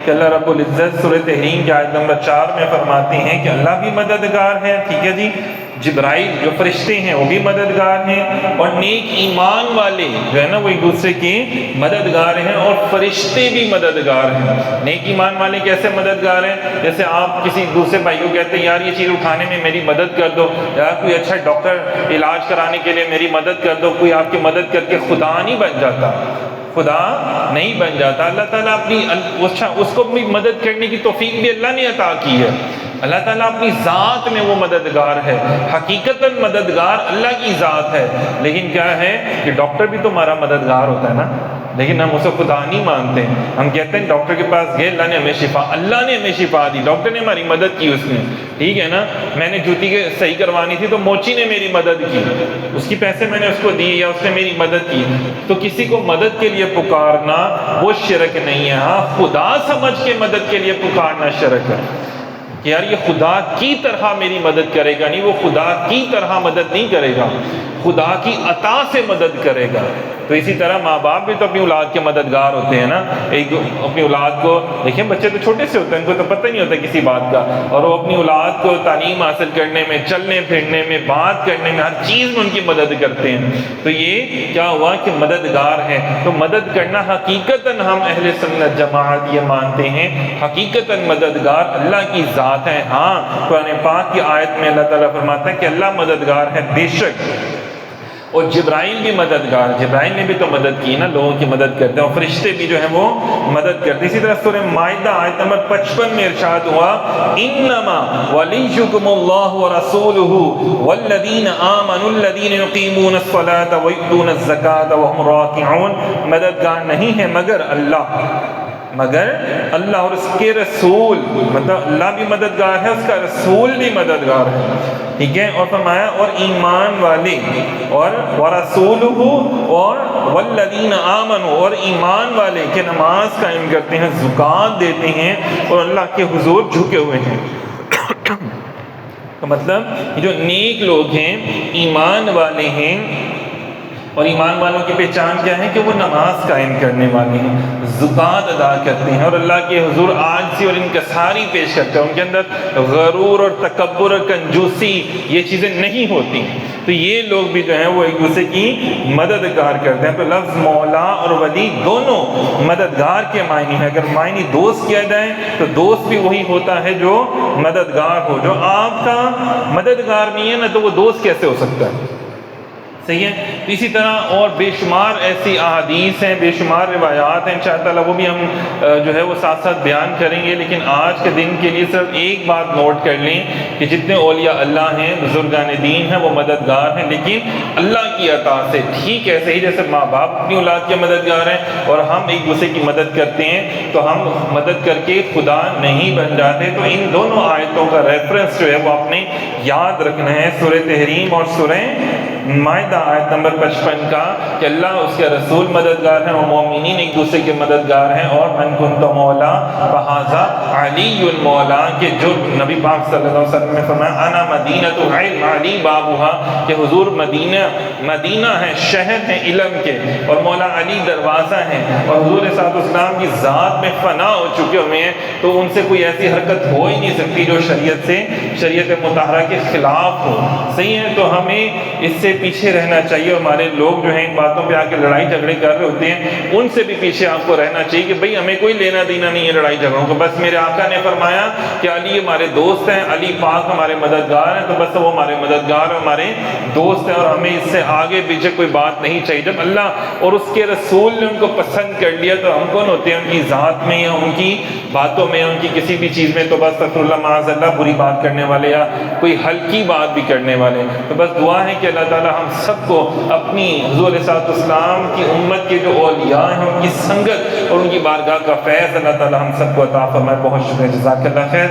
کہ اللہ رب العزت سورہ تحریم کی آیت نمبر 4 میں فرماتے ہیں کہ اللہ بھی مددگار ہے، ٹھیک ہے جی، جبرائیل جو فرشتے ہیں وہ بھی مددگار ہیں، اور نیک ایمان والے جو ہے نا وہ ایک دوسرے کے مددگار ہیں، اور فرشتے بھی مددگار ہیں۔ نیک ایمان والے کیسے مددگار ہیں؟ جیسے آپ کسی دوسرے بھائی کو کہتے ہیں یار یہ چیز اٹھانے میں میری مدد کر دو، یا کوئی اچھا ڈاکٹر علاج کرانے کے لیے میری مدد کر دو، کوئی آپ کی مدد کر کے خدا نہیں بن جاتا، خدا نہیں بن جاتا۔ اللہ تعالیٰ اپنی اس کو بھی مدد کرنے کی توفیق بھی اللہ نے عطا کی ہے۔ اللہ تعالیٰ اپنی ذات میں وہ مددگار ہے، حقیقتاً مددگار اللہ کی ذات ہے، لیکن کیا ہے کہ ڈاکٹر بھی تو ہمارا مددگار ہوتا ہے نا، لیکن ہم اسے خدا نہیں مانتے۔ ہم کہتے ہیں ڈاکٹر کے پاس گئے، اللہ نے ہمیں شفا، اللہ نے ہمیں شفا دی، ڈاکٹر نے ہماری مدد کی، اس نے، ٹھیک ہے نا، میں نے جوتی کے صحیح کروانی تھی تو موچی نے میری مدد کی، اس کی پیسے میں نے اس کو دیے یا اس نے میری مدد کی۔ تو کسی کو مدد کے لیے پکارنا وہ شرک نہیں ہے، ہاں خدا سمجھ کے مدد کے لیے پکارنا شرک ہے کہ یار یہ خدا کی طرح میری مدد کرے گا، نہیں، وہ خدا کی طرح مدد نہیں کرے گا، خدا کی عطا سے مدد کرے گا۔ تو اسی طرح ماں باپ بھی تو اپنی اولاد کے مددگار ہوتے ہیں نا، ایک اپنی اولاد کو دیکھیں، بچے تو چھوٹے سے ہوتے ہیں، ان کو تو پتہ نہیں ہوتا کسی بات کا، اور وہ اپنی اولاد کو تعلیم حاصل کرنے میں، چلنے پھرنے میں، بات کرنے میں، ہر چیز میں ان کی مدد کرتے ہیں۔ تو یہ کیا ہوا کہ مددگار ہے۔ تو مدد کرنا حقیقتاً ہم اہل سنت جماعت یہ مانتے ہیں، حقیقتاً مددگار اللہ کی ذات ہے۔ ہاں قرآن پاک کی آیت میں اللہ تعالیٰ فرماتا ہے کہ اللہ مددگار ہے بے شک، اور جبرائیل بھی مددگار، جبرائیل نے بھی تو مدد کی نا، لوگوں کی مدد کرتے ہیں، اور فرشتے بھی جو ہیں وہ مدد کرتے ہیں۔ اسی طرح سورہ مائدہ آیت نمبر 55 میں ارشاد ہوا، انما ولیکم اللہ ورسولہ والذین آمنوا الذین یقیمون الصلاۃ ویؤتون الزکاۃ وہم راکعون، مددگار نہیں ہے مگر اللہ اور اس کے رسول، مطلب اللہ بھی مددگار ہے، اس کا رسول بھی مددگار ہے، ٹھیک ہے۔ اور فرمایا اور ایمان والے، اور ورسولہ، اور والذین آمنوا، اور ایمان والے کہ نماز قائم کرتے ہیں، زکوٰۃ دیتے ہیں، اور اللہ کے حضور جھکے ہوئے ہیں۔ تو مطلب جو نیک لوگ ہیں، ایمان والے ہیں، اور ایمان والوں کی پہچان کیا ہے کہ وہ نماز قائم کرنے والے ہیں، زکوٰۃ ادا کرتے ہیں، اور اللہ کے حضور عاجزی اور انکساری پیش کرتے ہیں، ان کے اندر غرور اور تکبر اور کنجوسی یہ چیزیں نہیں ہوتی۔ تو یہ لوگ بھی جو ہیں وہ ایک دوسرے کی مددگار کرتے ہیں۔ تو لفظ مولا اور ولی دونوں مددگار کے معنی ہیں۔ اگر معنی دوست کیا جائے تو دوست بھی وہی ہوتا ہے جو مددگار ہو، جو آپ کا مددگار نہیں ہے نا تو وہ دوست کیسے ہو سکتا ہے؟ صحیح ہے۔ اسی طرح اور بے شمار ایسی احادیث ہیں، بے شمار روایات ہیں، انشاءاللہ وہ بھی ہم جو ہے وہ ساتھ ساتھ بیان کریں گے، لیکن آج کے دن کے لیے صرف ایک بات نوٹ کر لیں کہ جتنے اولیاء اللہ ہیں، بزرگان دین ہیں، وہ مددگار ہیں، لیکن اللہ کی عطا سے، ٹھیک ہے، صحیح، جیسے ماں باپ اپنی اولاد کے مددگار ہیں اور ہم ایک دوسرے کی مدد کرتے ہیں، تو ہم مدد کر کے خدا نہیں بن جاتے۔ تو ان دونوں آیتوں کا ریفرنس جو ہے وہ آپ نے یاد رکھنا ہے، سورہ تحریم اور سورہ مائدہ آیت نمبر 55 کا، کہ اللہ اس کے رسول مددگار ہیں، اور مومنین ایک دوسرے کے مددگار ہیں، اور من کنت مولا فہذا علی المولا، کہ جو نبی پاک صلی اللہ علیہ وسلم نے فرمایا انا مدینۃ العلم علی بابھا، کہ حضور مدینہ ہے، شہر ہے علم کے، اور مولا علی دروازہ ہیں، اور حضور صلی اللہ علیہ وسلم کی ذات میں فنا ہو چکے ہوئے ہیں، تو ان سے کوئی ایسی حرکت ہو ہی نہیں سکتی جو شریعت مطہرہ کے خلاف ہو، صحیح ہے۔ تو ہمیں اس سے پیچھے رہنا چاہیے، ہمارے لوگ جو ہیں ان باتوں پہ آ کے لڑائی جھگڑے کر رہے ہوتے ہیں، ان سے بھی پیچھے آپ کو رہنا چاہیے کہ بھئی ہمیں کوئی لینا دینا نہیں ہے لڑائی جھگڑوں کو، بس میرے آقا نے فرمایا کہ علی ہمارے دوست ہیں، علی پاک ہمارے مددگار ہیں، تو بس وہ ہمارے مددگار اور ہمارے دوست ہیں، اور ہمیں اس سے آگے پیچھے کوئی بات نہیں چاہیے۔ جب اللہ اور اس کے رسول نے ان کو پسند کر لیا تو ہم کون ہوتے ہیں ان کی ذات میں یا ان کی باتوں میں، ان کی کسی بھی چیز میں تو بس استغفر اللہ معاذ اللہ بری بات کرنے والے یا کوئی ہلکی بات بھی کرنے والے۔ تو بس دعا ہے کہ اللہ تعالی ہم سب کو اپنی حضور صلی اللہ علیہ وسلم کی امت کے جو اولیاء ہیں ان کی سنگت اور ان کی بارگاہ کا فیض اللہ تعالی ہم سب کو عطا فرمائے۔ بہت شکریہ، جزاک اللہ خیر۔